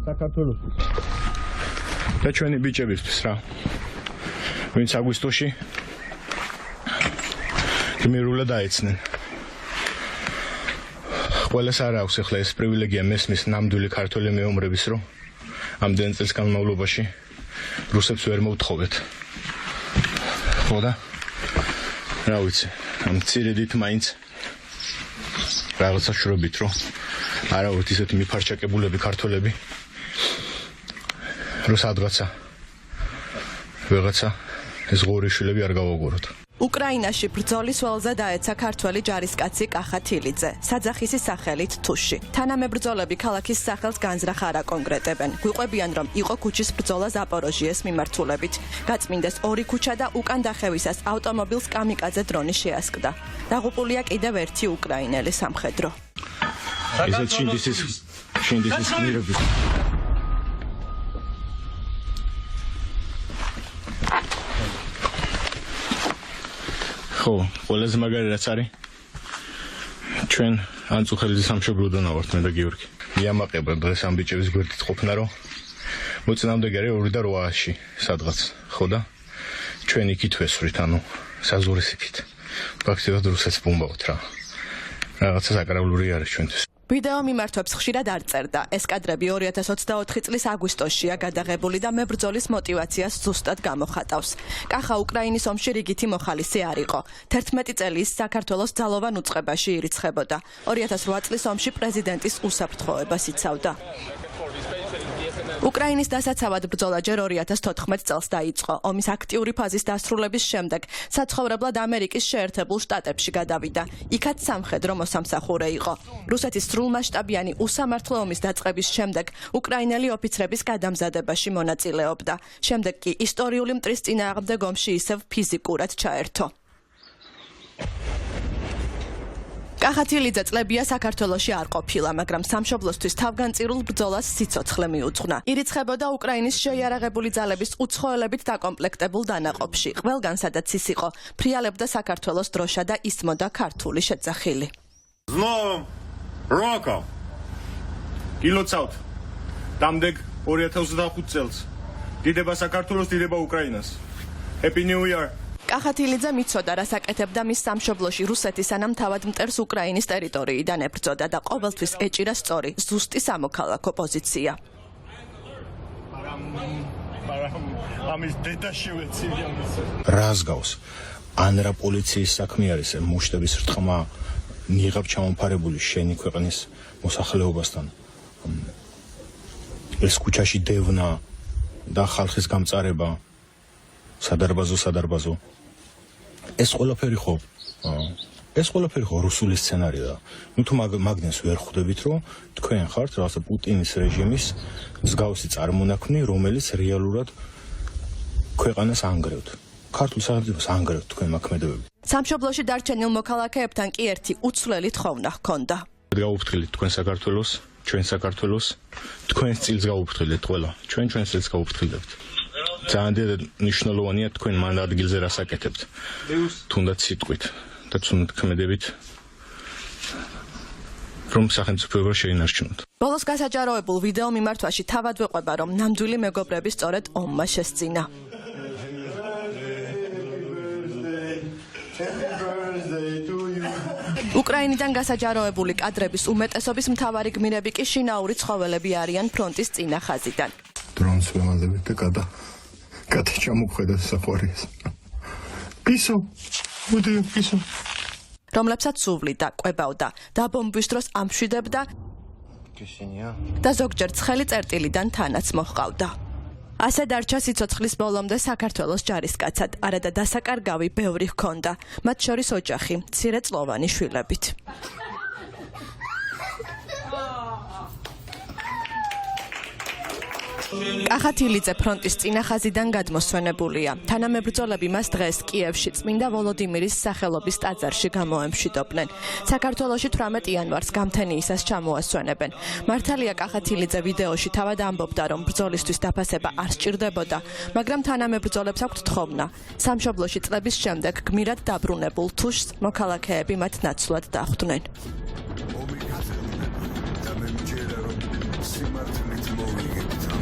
საქართველოსთვის და ჩვენი ბიჭებისთვის რა. ვინც აგვისტოში გმირულად დაეცნენ. ყველას არ აქვს ახლა ეს პრივილეგია მესმის ნამდვილი ქართველი მეომრების, რომ ამდენ წელს განმავლობაში რუსებს ვერ მოუთხოვეთ. ხო და? რა ვიცი, ამ ცირედით მაინც რაღაცა შრობით, რომ არა ვთ ისეთი მიფარჩაკებულები ქართველები, რომ სადღაცა ვიღაცა ეს ღორიშვილები არ გავაგოროთ. უკრაინაში ბრძოლის ველზე დაეცა ქართველი ჯარისკაცი კახა თილიძე, საძახისის სახელით თუში. თანამებრძოლები ქალაქის სახელს განზრახ არ აკონკრეტებენ. გვიყვებიან, რომ იყო ქუჩის ბრძოლა ზაპოროჟიეს მიმართულებით. გაწმინდეს 2 ქუჩა და უკან დახევისას ავტომობილს კამიკაძე დრონი შეასკდა. დაღუპულია კიდევ ერთი უკრაინელი სამხედრო. ესეც შინდისის გმირები. ხო, ყველაზე მაგარი რაც არის ჩვენ ანწუხელიძის სამშობლოდან ავართ მე და გიორგი. მიამაყება დღეს ამ ბიჭების გვერდით ყოფნა, რომ მოწინააღმდეგე არის 2 და 8-ში სადღაც, ხო და ჩვენ იქით ვესვრით, ანუ საზღვრის იქით. ფაქტობრივად რუსეთს ბომბავთ რა. რაღაცა საკრავლური არის ჩვენთვის. ვიდეო მიმართვებს ხშირად არ წერდა. ეს კადრები 2024 წლის აგვისტოშია გადაღებული და მებრძოლის მოტივაციას ზუსტად გამოხატავს. კახა უკრაინის ომში რიგითი მოხალისე არ იყო. 11 წელი ის საქართველოს ძალოვან უწყებაში ირიცხებოდა. 2008 წლის ომში პრეზიდენტის უსაფრთხოებას იცავდა. უკრაინის დასაცავად ბრძოლა ჯერ 2014 წელს დაიწყო. ომის აქტიური ფაზის დასრულების შემდეგ საცხოვრებლად ამერიკის შეერთებულ შტატებში გადავიდა. იქაც სამხედრო მოსამსახურე იყო. რუსეთის სრულმასშტაბიანი უსამართლო ომის დაწყების შემდეგ უკრაინელი ოფიცრების გადამზადებაში მონაწილეობდა. შემდეგ კი ისტორიული მტრის წინააღმდეგ ომში ისევ ფიზიკურად ჩაერთო. კახა თილიძე წლებია საქართველოში არ ყოფილა, მაგრამ სამშობლოსთვის თავგანწირულ ბრძოლას სიცოცხლე მიუძღვნა. ირიცხებოდა უკრაინის შეიარაღებული ძალების უცხოელებით დაკომპლექტებულ დანაყოფში. ყველგან სადაც ის იყო, ფრიალებდა საქართველოს დროშა და ისმოდა ქართული შეძახილი. З новым роком! გილოცავთ. დამდეგ 2025 წელს. დიდება საქართველოს, დიდება უკრაინას. Happy New Year! კახა თილიძე მიცოდა, რას აკეთებდა მის სამშობლოში რუსეთის სანამ თავად მტერს უკრაინის ტერიტორიიდან ებრძოდა და ყოველთვის ეჭირა სწორი, ზუსტი სამოქალაქო პოზიცია. ამის დედაში ვეცილი ამის. რას გავს? ან რა პოლიციის საქმე არის მუშტების რტყმა მიიღებ ჩამომფარებული შენი ქვეყნის მოსახლეობასთან. ეს ქუჩაში დევნა და ხალხის გამწარება, სადარბაზო. ეს ყველაფერი ხო რუსული სცენარია. ნუ თუ მაგნეს ვერ ხვდებით, რომ თქვენ ხართ რაღაცა პუტინის რეჟიმის მსგავსი წარმონაქმნი, რომელიც რეალურად ქვეყანას ანგრევთ. ქართულ სახელმწიფოს ანგრევთ თქვენ მაქმედებები. სამშობლოში დარჩენილ მოქალაქეებთან კი ერთი უცვლელი თხოვნა ჰქონდა. გაუფრთხილეთ თქვენ საქართველოს, ჩვენ საქართველოს, თქვენ წილს გაუფრთხილეთ ყველა. ჩვენ წილს გაუფრთხილებთ. ძალიან დიდი მნიშვნელოვანია თქვენ მან ადგილზე რას აკეთებთ. თუნდაც სიტყვით და თუნდაც ქმედებით, რომ სახელმწიფოება შეინარჩუნოთ. ბოლოს გასაჯაროებულ ვიდეო მიმართვაში თავად ვეყვება, რომ ნამდვილი მეგობრები სწორედ ომმა შესწინა. უკრაინიდან გასაჯაროებული კადრების უმეტესობის მთავარი გმირები კი შინაური ცხოველები არიან ფრონტის წინა ხაზიდან. დრონს ვემალებით და გადა ჩამოხვედა საყვარეს. პისო. რომლებსაც სუვლიდა, კვებავდა, დაბომბვის დროს ამშვიდებდა და ზოგჯერ ცხელი წერტილიდან თანაც მოჰყავდა. ასე დარჩა სიცოცხლის ბოლომდე საქართველოს ჯარისკაცად, არადა დასაკარგავი ბევრი ჰქონდა, მათ შორის ოჯახი, მცირეწლოვანი შვილებით. კახა თილიძე ფრონტის წინა ხაზიდან გადმოსვენებულია. თანამებრძოლები მას დღეს კიევში წმინდა ვოლოდიმირის სახელობის ტაძარში გამოემშვიდობდნენ. საქართველოში 18 იანვარს გამთენიისას ჩამოასვენებენ. მართალია კახა თილიძე ვიდეოში თავად ამბობდა, რომ ბრძოლისთვის დაფასება არ სჭირდებოდა, მაგრამ თანამებრძოლებს აქვთ თხოვნა. სამშობლოში წლების შემდეგ გმირად დაბრუნებულ თუშს მოქალაქეები მათ ნაცვლად დახვდნენ. სიმართლით მოვიგებ